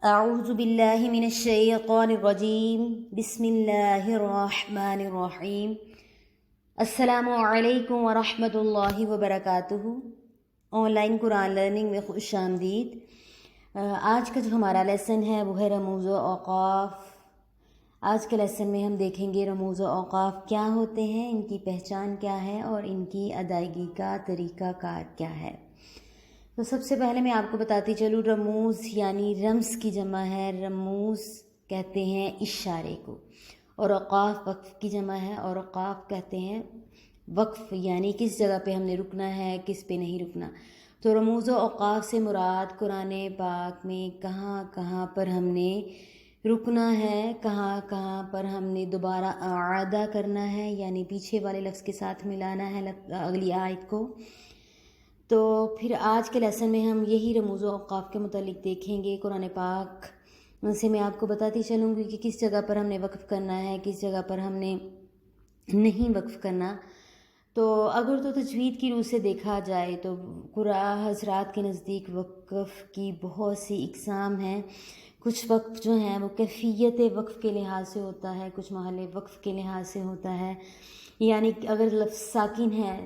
اعوذ باللہ من الشیطان الرجیم بسم اللہ الرحمن الرحیم السلام علیکم ورحمۃ اللہ وبرکاتہ۔ آن لائن قرآن لرننگ میں خوش آمدید۔ آج کا جو ہمارا لیسن ہے وہ ہے رموز و اوقاف۔ آج کے لیسن میں ہم دیکھیں گے رموز و اوقاف کیا ہوتے ہیں، ان کی پہچان کیا ہے اور ان کی ادائیگی کا طریقہ کار کیا ہے۔ تو سب سے پہلے میں آپ کو بتاتی چلوں، رموز یعنی رمز کی جمع ہے، رموز کہتے ہیں اشارے کو، اور اوقاف وقف کی جمع ہے، اور اوقاف کہتے ہیں وقف یعنی کس جگہ پہ ہم نے رکنا ہے، کس پہ نہیں رکنا۔ تو رموز و اوقاف سے مراد قرآن پاک میں کہاں کہاں پر ہم نے رکنا ہے، کہاں کہاں پر ہم نے دوبارہ اعادہ کرنا ہے، یعنی پیچھے والے لفظ کے ساتھ ملانا ہے اگلی آیت کو۔ تو پھر آج کے لیسن میں ہم یہی رموز و اوقاف کے متعلق دیکھیں گے۔ قرآن پاک سے میں آپ کو بتاتی چلوں گی کہ کس جگہ پر ہم نے وقف کرنا ہے، کس جگہ پر ہم نے نہیں وقف کرنا۔ تو اگر تو تجوید کی روح سے دیکھا جائے تو قرآن حضرات کے نزدیک وقف کی بہت سی اقسام ہیں۔ کچھ وقف جو ہیں وہ کیفیت وقف کے لحاظ سے ہوتا ہے، کچھ محل وقف کے لحاظ سے ہوتا ہے، یعنی اگر لفظ ساکن ہے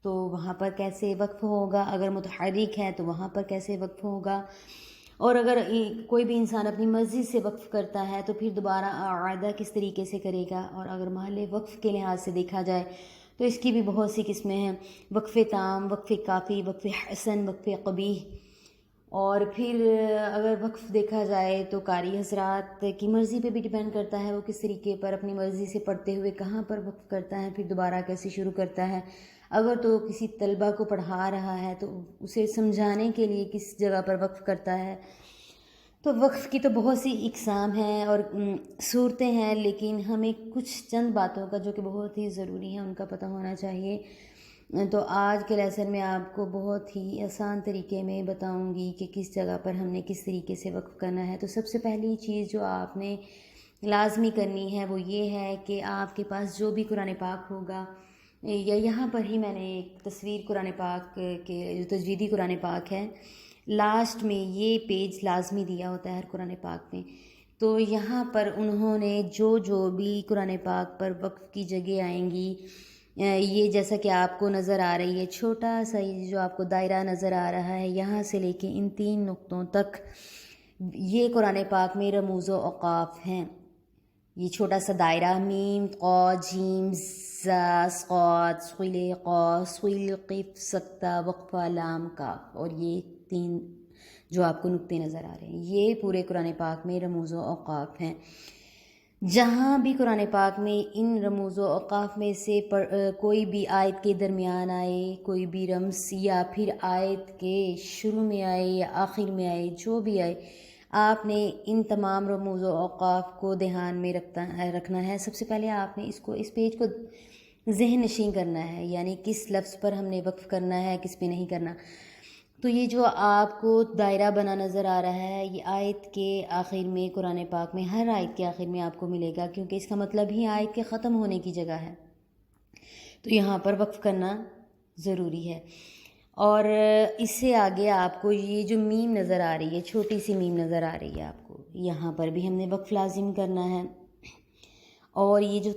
تو وہاں پر کیسے وقف ہوگا، اگر متحرک ہے تو وہاں پر کیسے وقف ہوگا، اور اگر کوئی بھی انسان اپنی مرضی سے وقف کرتا ہے تو پھر دوبارہ اعادہ کس طریقے سے کرے گا۔ اور اگر محل وقف کے لحاظ سے دیکھا جائے تو اس کی بھی بہت سی قسمیں ہیں، وقف تام، وقف کافی، وقف حسن، وقف قبیح۔ اور پھر اگر وقف دیکھا جائے تو قاری حضرات کی مرضی پہ بھی ڈیپینڈ کرتا ہے، وہ کس طریقے پر اپنی مرضی سے پڑھتے ہوئے کہاں پر وقف کرتا ہے، پھر دوبارہ کیسے شروع کرتا ہے۔ اگر تو کسی طلبہ کو پڑھا رہا ہے تو اسے سمجھانے کے لیے کس جگہ پر وقف کرتا ہے۔ تو وقف کی تو بہت سی اقسام ہیں اور صورتیں ہیں، لیکن ہمیں کچھ چند باتوں کا جو کہ بہت ہی ضروری ہے ان کا پتہ ہونا چاہیے۔ تو آج کے لیسن میں آپ کو بہت ہی آسان طریقے میں بتاؤں گی کہ کس جگہ پر ہم نے کس طریقے سے وقف کرنا ہے۔ تو سب سے پہلی چیز جو آپ نے لازمی کرنی ہے وہ یہ ہے کہ آپ کے پاس جو بھی قرآن پاک ہوگا، یا یہاں پر ہی میں نے ایک تصویر قرآن پاک کے جو تجویدی قرآن پاک ہے، لاسٹ میں یہ پیج لازمی دیا ہوتا ہے ہر قرآن پاک میں۔ تو یہاں پر انہوں نے جو بھی قرآن پاک پر وقف کی جگہ آئیں گی، یہ جیسا کہ آپ کو نظر آ رہی ہے، چھوٹا سا یہ جو آپ کو دائرہ نظر آ رہا ہے، یہاں سے لے کے ان 3 نقطوں تک یہ قرآن پاک میں رموز و اوقاف ہیں۔ یہ چھوٹا سا دائرہ میم، قا، جیم، زا، صاد، صل، قاف، صل، قف، سکتہ، وقفہ، لام، کاف، اور یہ 3 جو آپ کو نقطے نظر آ رہے ہیں، یہ پورے قرآن پاک میں رموز و اوقاف ہیں۔ جہاں بھی قرآن پاک میں ان رموز و اوقاف میں سے کوئی بھی آیت کے درمیان آئے، کوئی بھی رمز، یا پھر آیت کے شروع میں آئے یا آخر میں آئے، جو بھی آئے، آپ نے ان تمام رموز و اوقاف کو دھیان میں رکھنا ہے۔ سب سے پہلے آپ نے اس پیج کو ذہن نشین کرنا ہے، یعنی کس لفظ پر ہم نے وقف کرنا ہے، کس پہ نہیں کرنا۔ تو یہ جو آپ کو دائرہ بنا نظر آ رہا ہے، یہ آیت کے آخر میں قرآن پاک میں ہر آیت کے آخر میں آپ کو ملے گا، کیونکہ اس کا مطلب ہی آیت کے ختم ہونے کی جگہ ہے، تو یہاں پر وقف کرنا ضروری ہے۔ اور اس سے آگے آپ کو یہ جو میم نظر آ رہی ہے، چھوٹی سی میم نظر آ رہی ہے آپ کو، یہاں پر بھی ہم نے وقف لازم کرنا ہے۔ اور یہ جو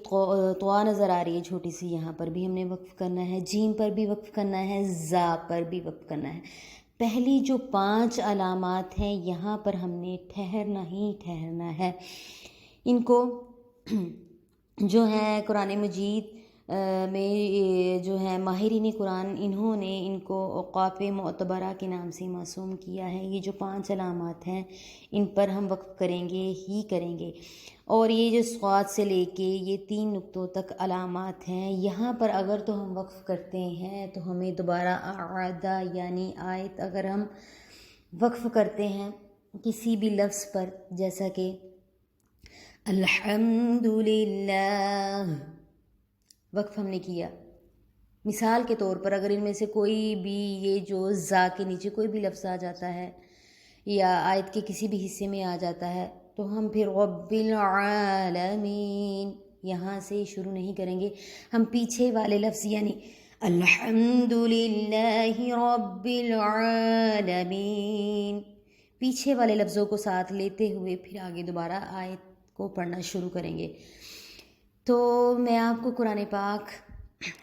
طوا نظر آ رہی ہے چھوٹی سی، یہاں پر بھی ہم نے وقف کرنا ہے، جیم پر بھی وقف کرنا ہے، زا پر بھی وقف کرنا ہے۔ پہلی جو 5 علامات ہیں یہاں پر ہم نے ٹھہرنا ہی ٹھہرنا ہے۔ ان کو جو ہے قرآن مجید میں جو ہے ماہرین قرآن، انہوں نے ان کو اوقاف معتبرہ کے نام سے معصوم کیا ہے۔ یہ جو 5 علامات ہیں ان پر ہم وقف کریں گے ہی کریں گے۔ اور یہ جو صاد سے لے کے یہ 3 نقطوں تک علامات ہیں، یہاں پر اگر تو ہم وقف کرتے ہیں تو ہمیں دوبارہ اعادہ، یعنی آیت اگر ہم وقف کرتے ہیں کسی بھی لفظ پر، جیسا کہ الحمدللہ، وقف ہم نے کیا، مثال کے طور پر اگر ان میں سے کوئی بھی یہ جو زا کے نیچے کوئی بھی لفظ آ جاتا ہے یا آیت کے کسی بھی حصے میں آ جاتا ہے تو ہم پھر رب العالمین یہاں سے شروع نہیں کریں گے، ہم پیچھے والے لفظ یعنی الحمدللہ رب العالمین پیچھے والے لفظوں کو ساتھ لیتے ہوئے پھر آگے دوبارہ آیت کو پڑھنا شروع کریں گے۔ تو میں آپ کو قرآن پاک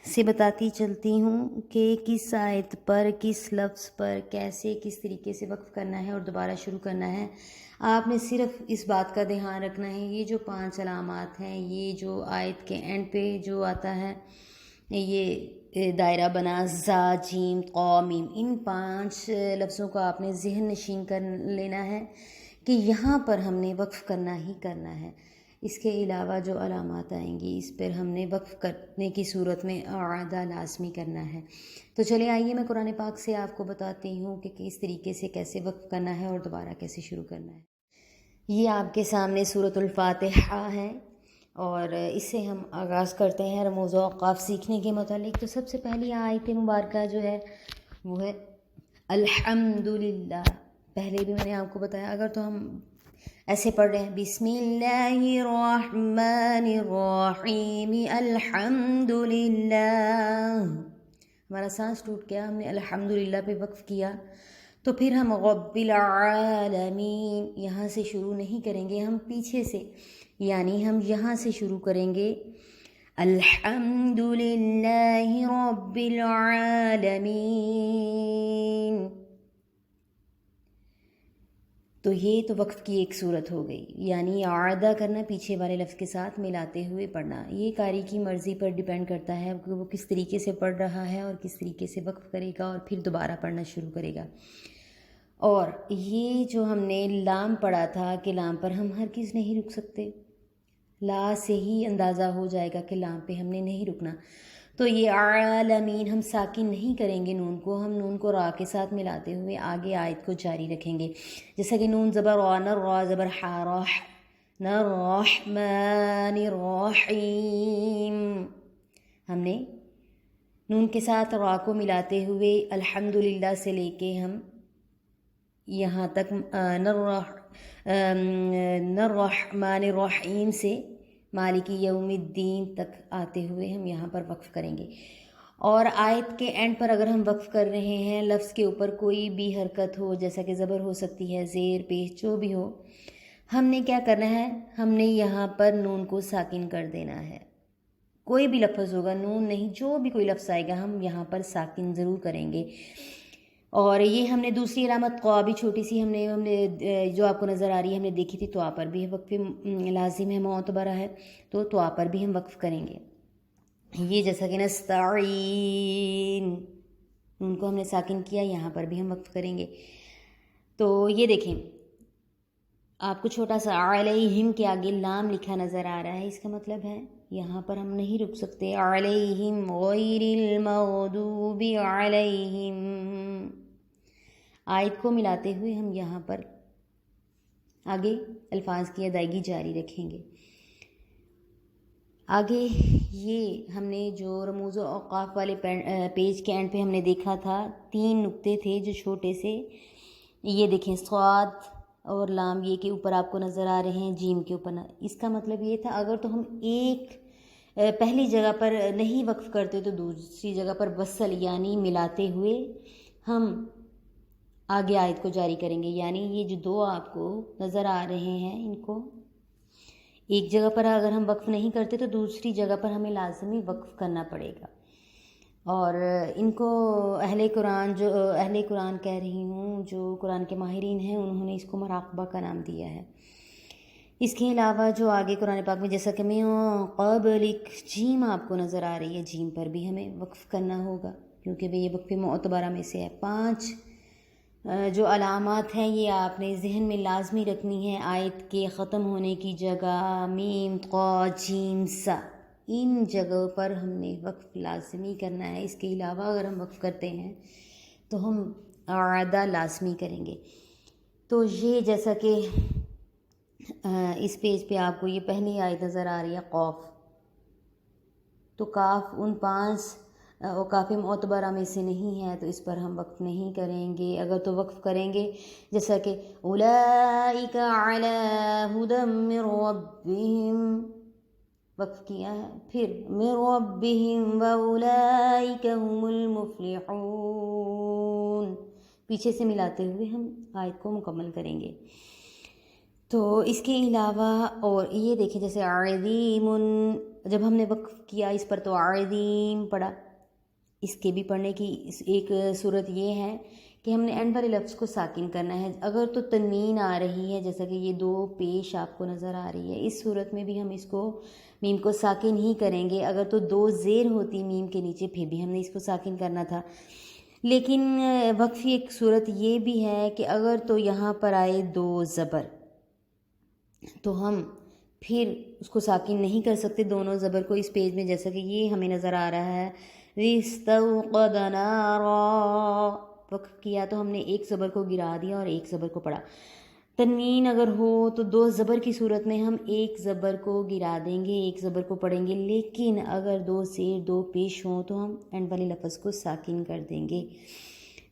سے بتاتی چلتی ہوں کہ کس آیت پر، کس لفظ پر کیسے، کس طریقے سے وقف کرنا ہے اور دوبارہ شروع کرنا ہے۔ آپ نے صرف اس بات کا دھیان رکھنا ہے، یہ جو 5 علامات ہیں، یہ جو آیت کے اینڈ پہ جو آتا ہے، یہ دائرہ بنا زا جیم قا میم، ان 5 لفظوں کو آپ نے ذہن نشین کر لینا ہے کہ یہاں پر ہم نے وقف کرنا ہی کرنا ہے۔ اس کے علاوہ جو علامات آئیں گی اس پر ہم نے وقف کرنے کی صورت میں اعادہ لازمی کرنا ہے۔ تو چلے آئیے میں قرآن پاک سے آپ کو بتاتی ہوں کہ کس طریقے سے کیسے وقف کرنا ہے اور دوبارہ کیسے شروع کرنا ہے۔ یہ آپ کے سامنے سورۃ الفاتحہ ہے اور اس سے ہم آغاز کرتے ہیں رموز و اوقاف سیکھنے کے متعلق۔ تو سب سے پہلی آیت مبارکہ جو ہے وہ ہے الحمدللہ۔ پہلے بھی میں نے آپ کو بتایا، اگر تو ہم ایسے پڑھ رہے ہیں بسم اللہ الرحمن الرحیم الحمدللہ، ہمارا سانس ٹوٹ گیا، ہم نے الحمدللہ پہ وقف کیا، تو پھر ہم رب العالمین یہاں سے شروع نہیں کریں گے، ہم پیچھے سے، یعنی ہم یہاں سے شروع کریں گے الحمدللہ رب العالمین۔ تو یہ تو وقف کی ایک صورت ہو گئی، یعنی اعادہ کرنا، پیچھے والے لفظ کے ساتھ ملاتے ہوئے پڑھنا۔ یہ قاری کی مرضی پر ڈیپینڈ کرتا ہے کہ وہ کس طریقے سے پڑھ رہا ہے اور کس طریقے سے وقف کرے گا اور پھر دوبارہ پڑھنا شروع کرے گا۔ اور یہ جو ہم نے لام پڑھا تھا کہ لام پر ہم ہرگز نہیں رک سکتے، لا سے ہی اندازہ ہو جائے گا کہ لام پہ ہم نے نہیں رکنا۔ تو یہ عالمین ہم ساکن نہیں کریں گے، نون کو ہم نون کو را کے ساتھ ملاتے ہوئے آگے آیت کو جاری رکھیں گے، جیسا کہ نون زبر را، نر را زبر حا، راح، نر رحمن الرحیم، ہم نے نون کے ساتھ را کو ملاتے ہوئے الحمدللہ سے لے کے ہم یہاں تک نر رحمن الرحیم سے مالک یوم الدین تک آتے ہوئے ہم یہاں پر وقف کریں گے۔ اور آیت کے اینڈ پر اگر ہم وقف کر رہے ہیں، لفظ کے اوپر کوئی بھی حرکت ہو، جیسا کہ زبر ہو سکتی ہے، زیر پیش جو بھی ہو، ہم نے کیا کرنا ہے، ہم نے یہاں پر نون کو ساکن کر دینا ہے۔ کوئی بھی لفظ ہوگا، نون نہیں، جو بھی کوئی لفظ آئے گا ہم یہاں پر ساکن ضرور کریں گے۔ اور یہ ہم نے دوسری علامت قوا بھی چھوٹی سی ہم نے جو آپ کو نظر آ رہی ہے ہم نے دیکھی تھی، توا پر بھی وقف لازم ہے، معتبرہ ہے، تو توا پر بھی ہم وقف کریں گے۔ یہ جیسا کہ نستعین، ان کو ہم نے ساکن کیا، یہاں پر بھی ہم وقف کریں گے۔ تو یہ دیکھیں آپ کو چھوٹا سا علیہم کے آگے لام لکھا نظر آ رہا ہے، اس کا مطلب ہے یہاں پر ہم نہیں رک سکتے، علیہم غیر المغضوب علیہم، آیت کو ملاتے ہوئے ہم یہاں پر آگے الفاظ کی ادائیگی جاری رکھیں گے۔ آگے یہ ہم نے جو رموز و اوقاف والے پیج کے اینڈ پہ ہم نے دیکھا تھا، 3 نقطے تھے جو چھوٹے سے، یہ دیکھیں صاد اور لام یہ کے اوپر آپ کو نظر آ رہے ہیں، جیم کے اوپر، اس کا مطلب یہ تھا اگر تو ہم ایک پہلی جگہ پر نہیں وقف کرتے تو دوسری جگہ پر وصل یعنی ملاتے ہوئے ہم آگے آیت کو جاری کریں گے، یعنی یہ جو 2 آپ کو نظر آ رہے ہیں ان کو ایک جگہ پر اگر ہم وقف نہیں کرتے تو دوسری جگہ پر ہمیں لازمی وقف کرنا پڑے گا۔ اور ان کو اہل قرآن کہہ رہی ہوں، جو قرآن کے ماہرین ہیں انہوں نے اس کو مراقبہ کا نام دیا ہے۔ اس کے علاوہ جو آگے قرآن پاک میں جیسا کہ من قبلک، جیم آپ کو نظر آ رہی ہے، جیم پر بھی ہمیں وقف کرنا ہوگا کیونکہ یہ وقف معتبرہ میں سے ہے۔ 5 جو علامات ہیں یہ آپ نے ذہن میں لازمی رکھنی ہے، آیت کے ختم ہونے کی جگہ میم قا جیم سا، ان جگہوں پر ہم نے وقف لازمی کرنا ہے۔ اس کے علاوہ اگر ہم وقف کرتے ہیں تو ہم اعادہ لازمی کریں گے۔ تو یہ جیسا کہ اس پیج پہ آپ کو یہ پہلی آیت نظر آ رہی ہے قاف، تو کاف ان 5 اوقاف معتبرہ میں سے نہیں ہے تو اس پر ہم وقف نہیں کریں گے۔ اگر تو وقف کریں گے جیسا کہ اولئک علی ھدی من ربہم، وقف کیا ہے، پھر من ربہم واولئک ھم المفلحون، پیچھے سے ملاتے ہوئے ہم آیت کو مکمل کریں گے۔ تو اس کے علاوہ اور یہ دیکھیں جیسے عظیم، جب ہم نے وقف کیا اس پر تو عظیم پڑھا، اس کے بھی پڑھنے کی ایک صورت یہ ہے کہ ہم نے اینڈ والے لفظ کو ساکن کرنا ہے۔ اگر تو تنوین آ رہی ہے جیسا کہ یہ دو پیش آپ کو نظر آ رہی ہے، اس صورت میں بھی ہم اس کو میم کو ساکن ہی کریں گے۔ اگر تو دو زیر ہوتی میم کے نیچے پھر بھی ہم نے اس کو ساکن کرنا تھا۔ لیکن وقفی ایک صورت یہ بھی ہے کہ اگر تو یہاں پر آئے دو زبر تو ہم پھر اس کو ساکن نہیں کر سکتے دونوں زبر کو اس پیج میں، جیسا کہ یہ ہمیں نظر آ رہا ہے استوقد نارا، وقف کیا تو ہم نے ایک زبر کو گرا دیا اور ایک زبر کو پڑھا۔ تنوین اگر ہو تو دو زبر کی صورت میں ہم ایک زبر کو گرا دیں گے، ایک زبر کو پڑھیں گے، لیکن اگر دو زیر دو پیش ہوں تو ہم اینڈ والے لفظ کو ساکن کر دیں گے۔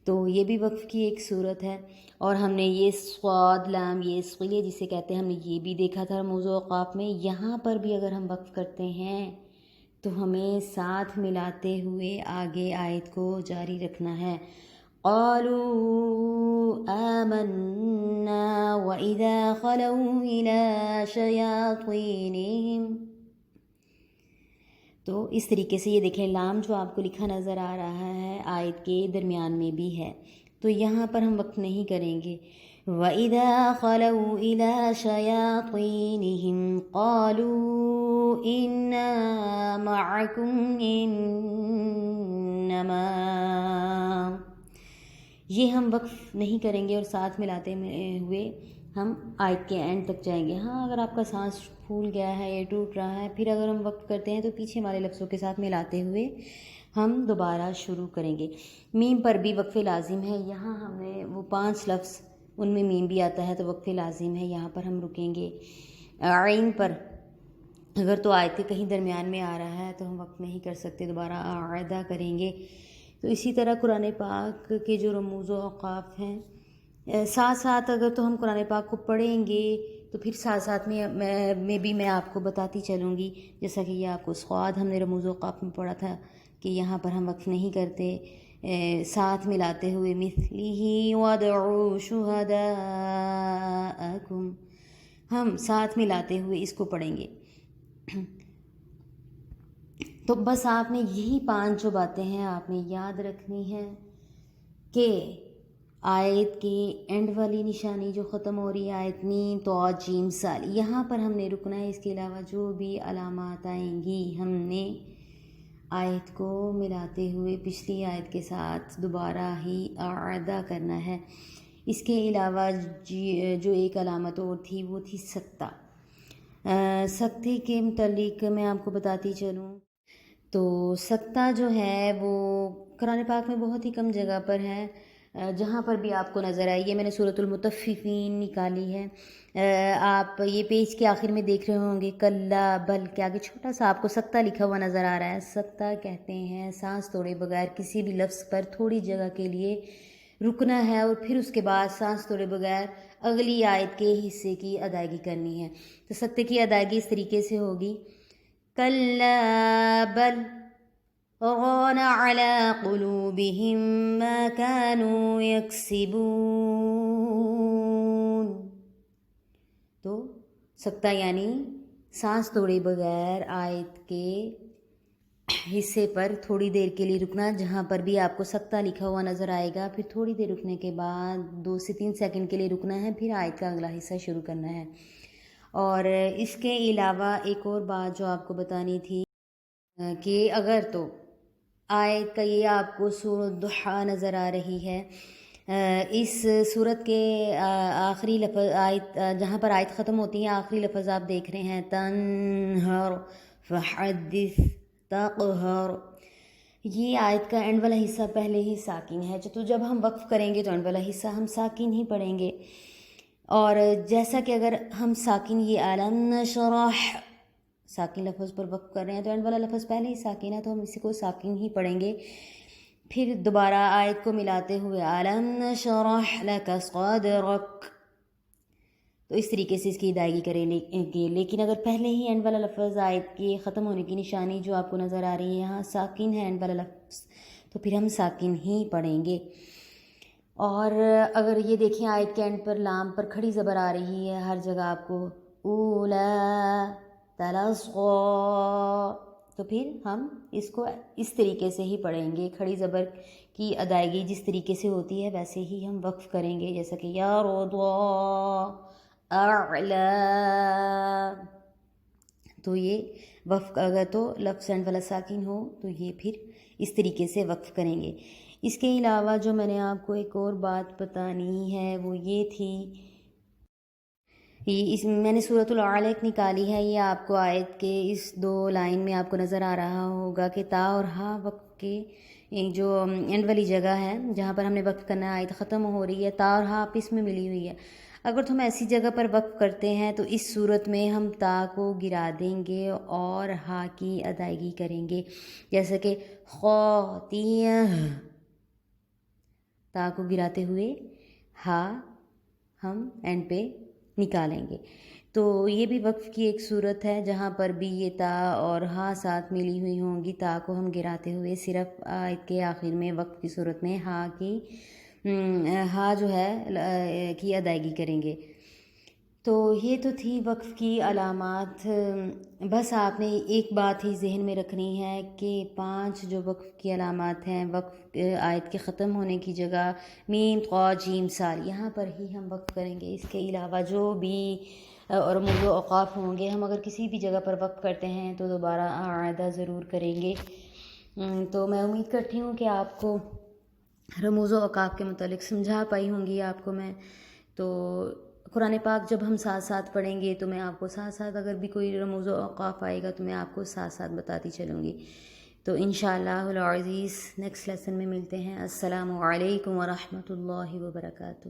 تو یہ بھی وقف کی ایک صورت ہے۔ اور ہم نے یہ صاد لام یہ ثقیل جسے کہتے ہیں، ہم نے یہ بھی دیکھا تھا رموز و اوقاف میں۔ یہاں پر بھی اگر ہم وقف کرتے ہیں تو ہمیں ساتھ ملاتے ہوئے آگے آیت کو جاری رکھنا ہے۔ قالوا آمنا وإذا خلوا إلى شياطينهم، تو اس طریقے سے یہ دیکھیں لام جو آپ کو لکھا نظر آ رہا ہے آیت کے درمیان میں بھی ہے، تو یہاں پر ہم وقف نہیں کریں گے۔ وَإِذَا خَلَوْا إِلَى شَيَاطِينِهِمْ قَالُوا إِنَّا مَعَكُمْ إِنَّمَا، یہ ہم وقف نہیں کریں گے اور ساتھ ملاتے ہوئے ہم آیت کے اینڈ تک جائیں گے۔ ہاں اگر آپ کا سانس پھول گیا ہے یا ٹوٹ رہا ہے، پھر اگر ہم وقف کرتے ہیں تو پیچھے والے لفظوں کے ساتھ ملاتے ہوئے ہم دوبارہ شروع کریں گے۔ میم پر بھی وقف لازم ہے، یہاں ہم نے وہ 5 لفظ ان میں میم بھی آتا ہے تو وقف لازم ہے، یہاں پر ہم رکیں گے۔ عین پر اگر تو آیت کے کہیں درمیان میں آ رہا ہے تو ہم وقف نہیں کر سکتے، دوبارہ اعادہ کریں گے۔ تو اسی طرح قرآن پاک کے جو رموز و اوقاف ہیں، ساتھ ساتھ اگر تو ہم قرآن پاک کو پڑھیں گے تو پھر ساتھ ساتھ میں بھی میں آپ کو بتاتی چلوں گی، جیسا کہ یہ آپ کو صاد ہم نے رموز و اوقاف میں پڑھا تھا کہ یہاں پر ہم وقف نہیں کرتے، ساتھ ملاتے ہوئے مثلہ وَادْعُوا شُهَدَاءَکُمْ، ہم ساتھ ملاتے ہوئے اس کو پڑھیں گے۔ تو بس آپ نے یہی 5 جو باتیں ہیں آپ نے یاد رکھنی ہے کہ آیت کے اینڈ والی نشانی جو ختم ہو رہی ہے آیت میم تو جیم سال، یہاں پر ہم نے رکنا ہے۔ اس کے علاوہ جو بھی علامات آئیں گی ہم نے آیت کو ملاتے ہوئے پچھلی آیت کے ساتھ دوبارہ ہی اعادہ کرنا ہے۔ اس کے علاوہ جو ایک علامت اور تھی وہ تھی سکتہ۔ سکتے کے متعلق میں آپ کو بتاتی چلوں تو سکتہ جو ہے وہ قرآن پاک میں بہت ہی کم جگہ پر ہے، جہاں پر بھی آپ کو نظر آئی ہے۔ میں نے سورۃ المطففین نکالی ہے، آپ یہ پیج کے آخر میں دیکھ رہے ہوں گے، کلا بل کے آگے چھوٹا سا آپ کو سکتہ لکھا ہوا نظر آ رہا ہے۔ سکتہ کہتے ہیں سانس توڑے بغیر کسی بھی لفظ پر تھوڑی جگہ کے لیے رکنا ہے اور پھر اس کے بعد سانس توڑے بغیر اگلی آیت کے حصے کی ادائیگی کرنی ہے۔ تو سکتے کی ادائیگی اس طریقے سے ہوگی، کلا بل ران على قلوبهم ما كانوا يكسبون، تو سکتہ یعنی سانس توڑے بغیر آیت کے حصے پر تھوڑی دیر کے لیے رکنا، جہاں پر بھی آپ کو سکتہ لکھا ہوا نظر آئے گا پھر تھوڑی دیر رکنے کے بعد 2 سے 3 سیکنڈ کے لیے رکنا ہے، پھر آیت کا اگلا حصہ شروع کرنا ہے۔ اور اس کے علاوہ ایک اور بات جو آپ کو بتانی تھی کہ اگر تو آیت کا یہ آپ کو سورۃ ضحیٰ نظر آ رہی ہے، اس صورت کے آخری لفظ آیت جہاں پر آیت ختم ہوتی ہے آخری لفظ آپ دیکھ رہے ہیں تنہر فحدث تقہر، یہ آیت کا اینڈ والا حصہ پہلے ہی ساکن ہے، تو جب ہم وقف کریں گے تو اینڈ والا حصہ ہم ساکن ہی پڑھیں گے۔ اور جیسا کہ اگر ہم ساکن یہ علم نشرح ساکن لفظ پر وقف کر رہے ہیں تو اینڈ والا لفظ پہلے ہی ساکن ہے تو ہم اسی کو ساکن ہی پڑھیں گے۔ پھر دوبارہ آیت کو ملاتے ہوئے علم نشرح لک صدرک، تو اس طریقے سے اس کی ادائیگی کریں گے۔ لیکن اگر پہلے ہی اینڈ والا لفظ آیت کے ختم ہونے کی نشانی جو آپ کو نظر آ رہی ہے یہاں ساکن ہے اینڈ والا لفظ، تو پھر ہم ساکن ہی پڑھیں گے۔ اور اگر یہ دیکھیں آیت کے اینڈ پر لام پر کھڑی زبر آ رہی ہے ہر جگہ آپ کو، اولا تلصقا، تو پھر ہم اس کو اس طریقے سے ہی پڑھیں گے، کھڑی زبر کی ادائیگی جس طریقے سے ہوتی ہے ویسے ہی ہم وقف کریں گے، جیسا کہ یا رضا اعلا، تو یہ وقف اگر تو لفظ اینڈ والا ساکن ہو تو یہ پھر اس طریقے سے وقف کریں گے۔ اس کے علاوہ جو میں نے آپ کو ایک اور بات بتانی ہے وہ یہ تھی، میں نے سورۃ العلق نکالی ہے، یہ آپ کو آیت کے اس 2 لائن میں آپ کو نظر آ رہا ہوگا کہ تا اور ہا وقف کے جو اینڈ والی جگہ ہے جہاں پر ہم نے وقف کرنا ہے، آیت ختم ہو رہی ہے، تا اور ہا آپس میں ملی ہوئی ہے۔ اگر تو ہم ایسی جگہ پر وقف کرتے ہیں تو اس صورت میں ہم تا کو گرا دیں گے اور ہا کی ادائیگی کریں گے، جیسے کہ خاطیہ، تا کو گراتے ہوئے ہا ہم اینڈ پہ نکالیں گے۔ تو یہ بھی وقف کی ایک صورت ہے جہاں پر بھی یہ تا اور ہا ساتھ ملی ہوئی ہوں گی، تا کو ہم گراتے ہوئے صرف آیت کے آخر میں وقف کی صورت میں ہا جو ہے کی ادائیگی کریں گے۔ تو یہ تو تھی وقف کی علامات۔ بس آپ نے ایک بات ہی ذہن میں رکھنی ہے کہ 5 جو وقف کی علامات ہیں، وقف آیت کے ختم ہونے کی جگہ میم قا جیم صاد، یہاں پر ہی ہم وقف کریں گے۔ اس کے علاوہ جو بھی اور رموز و اوقاف ہوں گے، ہم اگر کسی بھی جگہ پر وقف کرتے ہیں تو دوبارہ اعادہ ضرور کریں گے۔ تو میں امید کرتی ہوں کہ آپ کو رموز و اوقاف کے متعلق سمجھا پائی ہوں گی آپ کو میں۔ تو قرآن پاک جب ہم ساتھ ساتھ پڑھیں گے تو میں آپ کو ساتھ ساتھ اگر بھی کوئی رموز و اوقاف آئے گا تو میں آپ کو ساتھ ساتھ بتاتی چلوں گی۔ تو انشاءاللہ العزیز نیکسٹ لیسن میں ملتے ہیں۔ السلام علیکم ورحمۃ اللہ وبرکاتہ۔